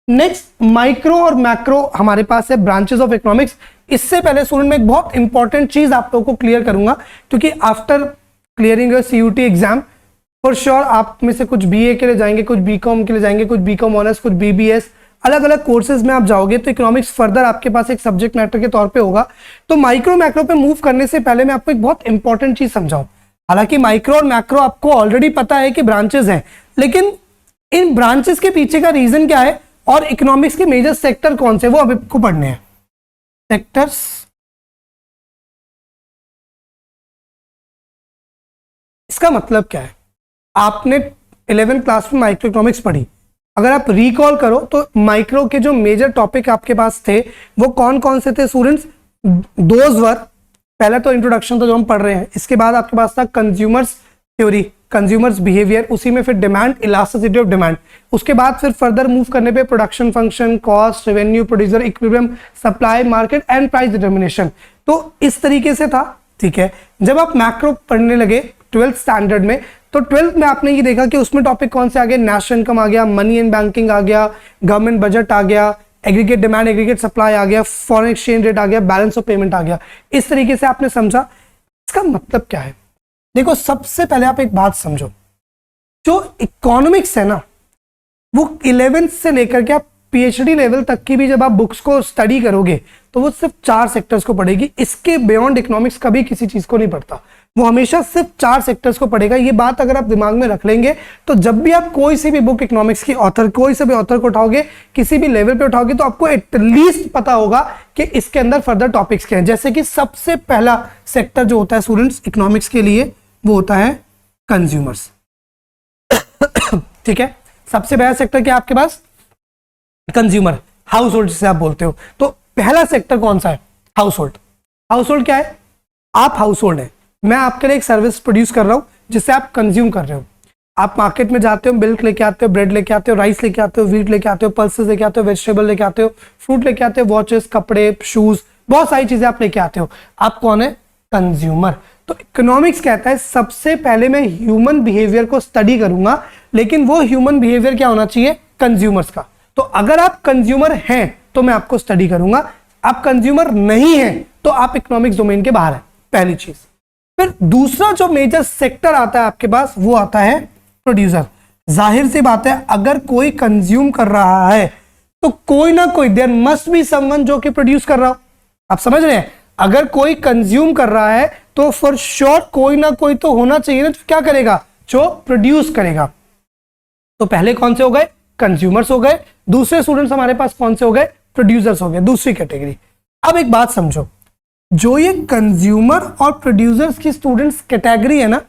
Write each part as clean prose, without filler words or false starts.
Next micro और macro हमारे पास है ब्रांचेस ऑफ इकोनॉमिक्स। इससे पहले स्टूडेंट में एक बहुत इंपॉर्टेंट चीज आप लोगों को क्लियर करूंगा, क्योंकि after clearing your CUT exam for sure आप में से कुछ बीए के लिए जाएंगे, कुछ बीकॉम के लिए जाएंगे, कुछ बीकॉम ऑनर्स, कुछ बीबीएस, अलग अलग कोर्सेज में आप जाओगे तो इकोनॉमिक्स फर्दर आपके पास एक सब्जेक्ट मैटर के तौर पे होगा। तो माइक्रो मैक्रो पे मूव करने से पहले मैं आपको एक बहुत इंपॉर्टेंट चीज समझाऊं। हालांकि माइक्रो और मैक्रो आपको ऑलरेडी पता है कि ब्रांचेस हैं, लेकिन इन ब्रांचेस के पीछे का रीजन क्या है और इकोनॉमिक्स के मेजर सेक्टर कौन से वो अब आपको पढ़ने हैं। सेक्टर्स, इसका मतलब क्या है? आपने 11th क्लास में माइक्रो इकोनॉमिक्स पढ़ी, अगर आप रिकॉल करो तो माइक्रो के जो मेजर टॉपिक आपके पास थे वो कौन कौन से थे स्टूडेंट्स? दोज वर, पहला तो इंट्रोडक्शन तो जो हम पढ़ रहे हैं, इसके बाद आपके पास था कंज्यूमर्स थ्योरी, कंज्यूमर्स बिहेवियर, उसी में फिर डिमांड, इलास्टिसिटी ऑफ डिमांड, उसके बाद फिर फर्दर मूव करने पे production function, cost, revenue, producer, equilibrium, supply, market and price determination. तो इस तरीके से था, ठीक है। जब आप मैक्रो पढ़ने लगे 12th स्टैंडर्ड में, तो 12th में आपने ये देखा कि उसमें टॉपिक कौन से आ गए? नेशनल इनकम आ गया, मनी एंड बैंकिंग आ गया, गवर्नमेंट बजट आ गया, एग्रीगेट डिमांड, एग्रीगेट सप्लाई आ गया, फॉरेन एक्सचेंज रेट आ गया, बैलेंस ऑफ पेमेंट आ गया। इस तरीके से आपने समझा। इसका मतलब क्या है? देखो, सबसे पहले आप एक बात समझो, जो इकोनॉमिक्स है ना, वो 11th से लेकर के आप पीएचडी लेवल तक की भी जब आप बुक्स को स्टडी करोगे तो वो सिर्फ 4 सेक्टर्स को पढ़ेगी। इसके बियॉन्ड इकोनॉमिक्स कभी किसी चीज को नहीं पढ़ता, वो हमेशा सिर्फ 4 सेक्टर्स को पढ़ेगा। ये बात अगर आप दिमाग में रख लेंगे तो जब भी आप कोई सी भी बुक इकोनॉमिक्स की ऑथर, कोई से भी ऑथर को उठाओगे, किसी भी लेवल पे उठाओगे, तो आपको एटलीस्ट पता होगा कि इसके अंदर फर्दर टॉपिक्स क्या हैं। जैसे कि सबसे पहला सेक्टर जो होता है स्टूडेंट्स इकोनॉमिक्स के लिए, वो होता है कंज्यूमर्स। ठीक है, सबसे पहला सेक्टर क्या आपके पास? कंज्यूमर, हाउस होल्ड जिसे आप बोलते हो। तो पहला सेक्टर कौन सा है? House hold. हाउस होल्ड क्या है? आप हाउस होल्ड है, मैं आपके लिए एक सर्विस प्रोड्यूस कर रहा हूं जिससे आप कंज्यूम कर रहे हो। आप मार्केट में जाते हो, मिल्क लेके आते हो, ब्रेड लेके आते हो, राइस लेके आते हो, व्हीट लेके आते हो, पल्सेस लेके आते हो, वेजिटेबल लेके आते हो, फ्रूट लेके आते हो, वॉचेस, कपड़े, शूज, बहुत सारी चीजें आप लेके आते हो। आप कौन है? कंज्यूमर। तो इकोनॉमिक्स कहता है सबसे पहले मैं ह्यूमन बिहेवियर को स्टडी करूंगा, लेकिन वो ह्यूमन बिहेवियर क्या होना चाहिए? कंज्यूमर्स का। तो अगर आप कंज्यूमर हैं तो मैं आपको स्टडी करूंगा, आप कंज्यूमर नहीं हैं तो आप इकोनॉमिक्स डोमेन के बाहर है, पहली चीज। फिर दूसरा जो मेजर सेक्टर आता है आपके पास, वो आता है प्रोड्यूसर। जाहिर सी बात है, अगर कोई कंज्यूम कर रहा है तो कोई ना कोई, देयर मस्ट बी समवन जो कि प्रोड्यूस कर रहा हो। आप समझ रहे हैं? अगर कोई कंज्यूम कर रहा है तो फॉर श्योर कोई ना कोई तो होना चाहिए ना, तो क्या करेगा? जो प्रोड्यूस करेगा। तो पहले कौन से हो गए? कंज्यूमर्स हो गए। दूसरे स्टूडेंट्स हमारे पास कौन से हो गए? प्रोड्यूसर्स हो गए, दूसरी कैटेगरी। अब एक बात समझो, जो ये कंज्यूमर और प्रोड्यूसर्स की स्टूडेंट्स कैटेगरी है ना,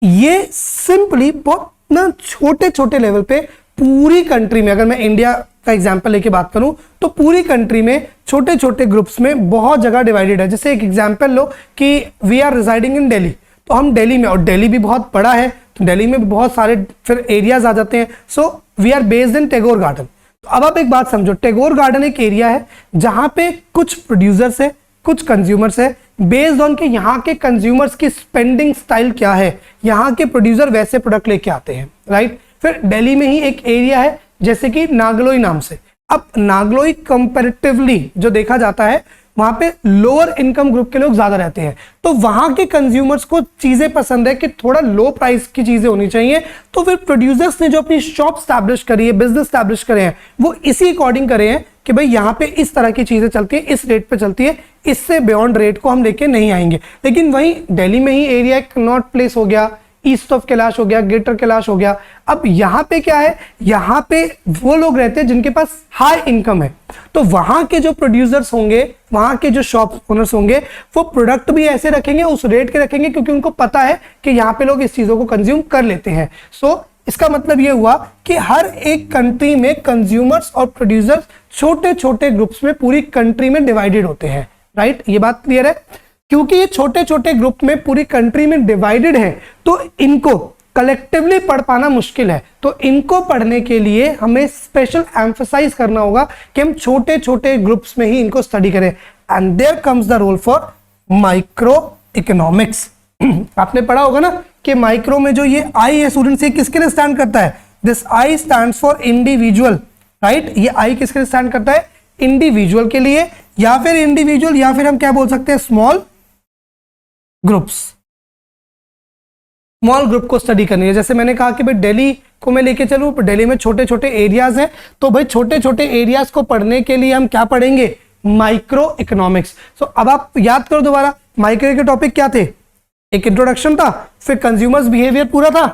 ये सिंपली बहुत ना छोटे छोटे लेवल पे पूरी कंट्री में, अगर मैं इंडिया का एग्जांपल लेके बात करूं तो पूरी कंट्री में छोटे छोटे ग्रुप्स में बहुत जगह डिवाइडेड है। जैसे एक एग्जांपल लो कि we are residing in Delhi, तो हम दिल्ली में, और दिल्ली भी बहुत बड़ा है, तो दिल्ली में भी बहुत सारे फिर एरियाज आ जाते हैं। So we are based in Tagore Garden. तो अब आप एक बात समझो, टैगोर गार्डन एक एरिया है जहां पे कुछ प्रोड्यूसर्स है, कुछ कंज्यूमर्स है। बेस्ड ऑन के यहाँ के कंज्यूमर्स की स्पेंडिंग स्टाइल क्या है, यहाँ के प्रोड्यूसर वैसे प्रोडक्ट लेके आते हैं, राइट। फिर दिल्ली में ही एक एरिया है जैसे कि नागलोई नाम से। अब नागलोई कंपैरेटिवली जो देखा जाता है, वहां पे लोअर इनकम ग्रुप के लोग ज्यादा रहते हैं, तो वहां के कंज्यूमर्स को चीजें पसंद है कि थोड़ा लो प्राइस की चीजें होनी चाहिए। तो फिर प्रोड्यूसर्स ने जो अपनी शॉप स्टैब्लिश करी है, बिजनेस स्टैब्लिश करे हैं, वो इसी अकॉर्डिंग करे हैं कि भाई यहाँ पे इस तरह की चीजें चलती है, इस रेट पे चलती है, इससे बियॉन्ड रेट को हम लेके नहीं आएंगे। लेकिन वहीं दिल्ली में ही एरिया कनॉट प्लेस हो गया, ईस्ट ऑफ कैलाश हो गया, ग्रेटर कैलाश हो गया। अब यहाँ पे क्या है? यहाँ पे वो लोग रहते हैं जिनके पास हाई इनकम है, तो वहां के जो प्रोड्यूसर्स होंगे, वहां के जो शॉप ओनर्स होंगे, वो प्रोडक्ट भी ऐसे रखेंगे, उस रेट के रखेंगे, क्योंकि उनको पता है कि यहाँ पे लोग इस चीजों को कंज्यूम कर लेते हैं। सो इसका मतलब ये हुआ कि हर एक कंट्री में कंज्यूमर्स और प्रोड्यूसर्स छोटे छोटे ग्रुप्स में पूरी कंट्री में डिवाइडेड होते हैं, राइट। ये बात क्लियर है? क्योंकि ये छोटे छोटे ग्रुप में पूरी कंट्री में डिवाइडेड है, तो इनको कलेक्टिवली पढ़ पाना मुश्किल है। तो इनको पढ़ने के लिए हमें स्पेशल एम्फसाइज करना होगा कि हम छोटे छोटे ग्रुप्स में ही इनको स्टडी करें। And there comes the role for micro economics. आपने पढ़ा होगा ना कि माइक्रो में जो ये आई है स्टूडेंट्स, ये किसके लिए स्टैंड करता है? This I stands for individual, right. ये आई किसके लिए स्टैंड करता है? इंडिविजुअल के लिए, या फिर इंडिविजुअल, या फिर हम क्या बोल सकते हैं, स्मॉल ग्रुप्स। स्मॉल ग्रुप को स्टडी करनी है। जैसे मैंने कहा कि भाई दिल्ली को मैं लेके चलूं, दिल्ली में छोटे छोटे एरियाज हैं, तो भाई छोटे छोटे एरियाज को पढ़ने के लिए हम क्या पढ़ेंगे? Micro economics. सो अब आप याद करो दोबारा, माइक्रो के टॉपिक क्या थे? एक इंट्रोडक्शन था, फिर कंज्यूमर्स बिहेवियर पूरा था,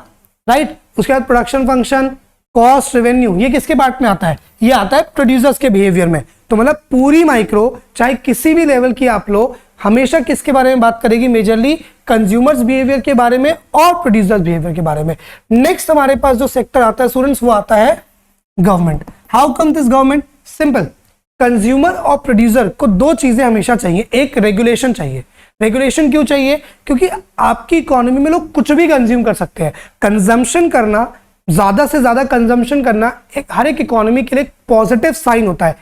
राइट। उसके बाद प्रोडक्शन फंक्शन, कॉस्ट, रेवेन्यू, ये किसके पार्ट में आता है? ये आता है प्रोड्यूसर्स के बिहेवियर में। तो मतलब पूरी माइक्रो चाहे किसी भी लेवल की आप लो, हमेशा किसके बारे में बात करेगी? मेजरली कंज्यूमर्स बिहेवियर के बारे में और प्रोड्यूसर्स बिहेवियर के बारे में। नेक्स्ट हमारे पास जो सेक्टर आता है स्टूडेंट्स, वो आता है government. How come this government? Simple, consumer और प्रोड्यूसर को दो चीजें हमेशा चाहिए। एक, रेगुलेशन चाहिए। रेगुलेशन क्यों चाहिए? क्योंकि आपकी इकोनॉमी में लोग कुछ भी कंज्यूम कर सकते हैं। कंजम्पशन करना, ज्यादा से ज्यादा कंजम्पशन करना एक हर एक इकोनॉमी के लिए पॉजिटिव साइन होता है।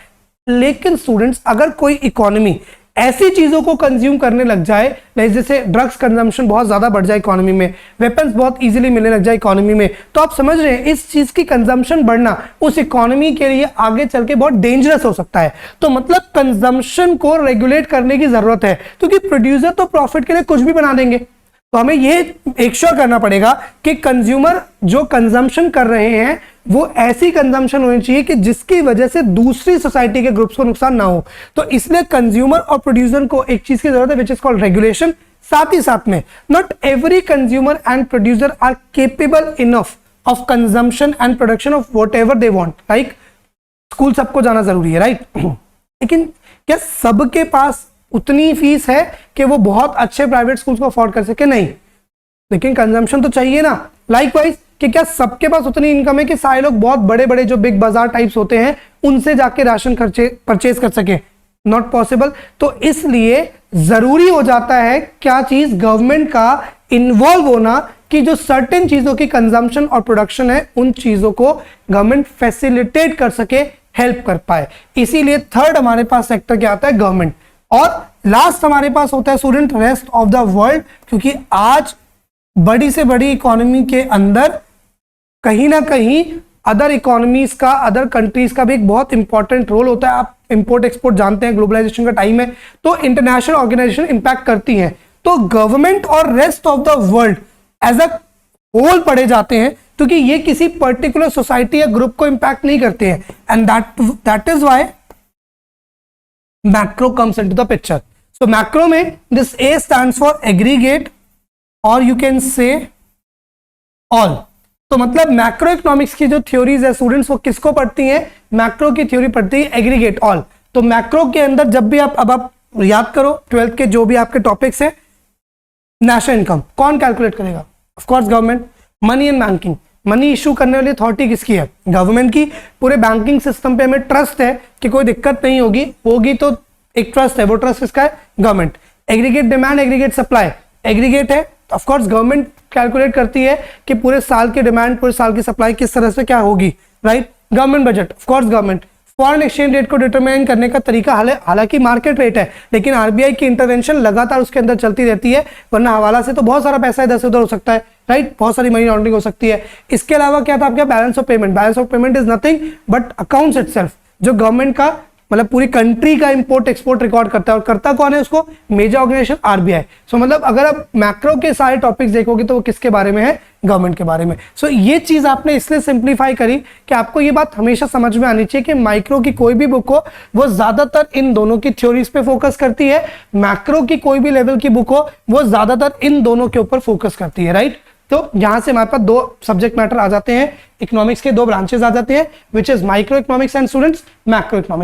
लेकिन स्टूडेंट्स, अगर कोई इकोनॉमी ऐसी चीजों को कंज्यूम करने लग जाए, जैसे ड्रग्स कंजम्पशन बहुत ज्यादा बढ़ जाए इकोनॉमी में, वेपन्स बहुत इजीली मिलने लग जाए इकोनॉमी में, तो आप समझ रहे हैं इस चीज की कंजम्पशन बढ़ना उस इकोनॉमी के लिए आगे चल के बहुत डेंजरस हो सकता है। तो मतलब कंजम्पशन को रेगुलेट करने की जरूरत है, क्योंकि प्रोड्यूसर तो प्रॉफिट के लिए कुछ भी बना देंगे। तो हमें ये एक श्योर करना पड़ेगा कि कंज्यूमर जो कंजम्पशन कर रहे हैं वो ऐसी कंजम्पशन होनी चाहिए कि जिसकी वजह से दूसरी सोसाइटी के ग्रुप्स को नुकसान ना हो। तो इसलिए कंज्यूमर और प्रोड्यूसर को एक चीज की जरूरत है, विच इज कॉल्ड रेगुलेशन। साथ ही साथ में not every consumer and producer are capable enough of consumption and production of what ever they want. Like school सबको जाना जरूरी है, राइट लेकिन क्या सबके पास उतनी फीस है कि वो बहुत अच्छे प्राइवेट स्कूल्स को अफोर्ड कर सके? नहीं, लेकिन कंजम्पशन तो चाहिए ना। लाइकवाइज कि क्या सबके पास उतनी इनकम है कि सारे लोग बहुत बड़े बड़े जो बिग बाजार टाइप्स होते हैं उनसे जाके राशन परचेज कर सके? Not possible. तो इसलिए जरूरी हो जाता है क्या चीज? गवर्नमेंट का इन्वॉल्व होना, कि जो सर्टेन चीजों की कंजम्पशन और प्रोडक्शन है उन चीजों को गवर्नमेंट फैसिलिटेट कर सके, हेल्प कर पाए। इसीलिए थर्ड हमारे पास सेक्टर क्या आता है? गवर्नमेंट। और लास्ट हमारे पास होता है student rest of the world, क्योंकि आज बड़ी से बड़ी इकोनॉमी के अंदर कहीं ना कहीं अदर इकोनॉमीज का, अदर कंट्रीज का भी एक बहुत इंपॉर्टेंट रोल होता है। आप इंपोर्ट एक्सपोर्ट जानते हैं, ग्लोबलाइजेशन का टाइम है, तो इंटरनेशनल ऑर्गेनाइजेशन इंपैक्ट करती हैं। तो गवर्नमेंट और rest of the world as a whole पढ़े जाते हैं, क्योंकि ये किसी पर्टिकुलर सोसाइटी या ग्रुप को इंपैक्ट नहीं करते हैं। And that is why macro comes into the picture. So macro में this A stands for aggregate और यू कैन से ऑल। तो मतलब मैक्रो इकोनॉमिक्स की जो थ्योरीज है स्टूडेंट्स, वो किसको पढ़ती हैं? मैक्रो की थ्योरी पढ़ती है, एग्रीगेट, ऑल। तो मैक्रो के अंदर जब भी आप याद करो 12th के जो भी आपके टॉपिक्स है, नेशनल इनकम कौन कैलकुलेट करेगा? Of course government. Money and banking, money issue करने वाली अथॉरिटी किसकी है? गवर्नमेंट की। पूरे बैंकिंग सिस्टम पे हमें ट्रस्ट है कि कोई दिक्कत नहीं होगी तो एक ट्रस्ट है, वो ट्रस्ट किसका है? Government. Aggregate demand, aggregate supply, aggregate है ऑफ कोर्स गवर्नमेंट कैलकुलेट करती है कि पूरे साल की डिमांड, पूरे साल की सप्लाई किस तरह से क्या होगी, right. Government budget, of course government. Foreign exchange rate को डिटरमाइन करने का तरीका हालांकि मार्केट रेट है, लेकिन आरबीआई की इंटरवेंशन लगातार उसके अंदर चलती रहती है, वरना हवाला से तो बहुत सारा पैसा इधर से उधर हो सकता है, राइट। बहुत सारी मनी लॉन्ड्रिंग हो सकती है। इसके अलावा क्या था आपका? Balance of payment. Balance of payment is nothing but accounts itself, जो गवर्नमेंट का मतलब पूरी कंट्री का इंपोर्ट एक्सपोर्ट रिकॉर्ड करता है। और करता कौन है उसको? Major organisation RBI. सो मतलब अगर आप मैक्रो के सारे टॉपिक्स देखोगे तो वो किसके बारे में है? गवर्नमेंट के बारे में। सो ये चीज आपने इसलिए सिंप्लीफाई करी कि आपको ये बात हमेशा समझ में आनी चाहिए कि माइक्रो की कोई भी बुक हो वो ज्यादातर इन दोनों की थ्योरीज पे फोकस करती है, मैक्रो की कोई भी लेवल की बुक हो वो ज्यादातर इन दोनों के ऊपर फोकस करती है, राइट। तो यहां से हमारे पास दो सब्जेक्ट मैटर आ जाते हैं, इकोनॉमिक्स के दो ब्रांचेस आ जाते हैं, which is micro economics and students macro economics.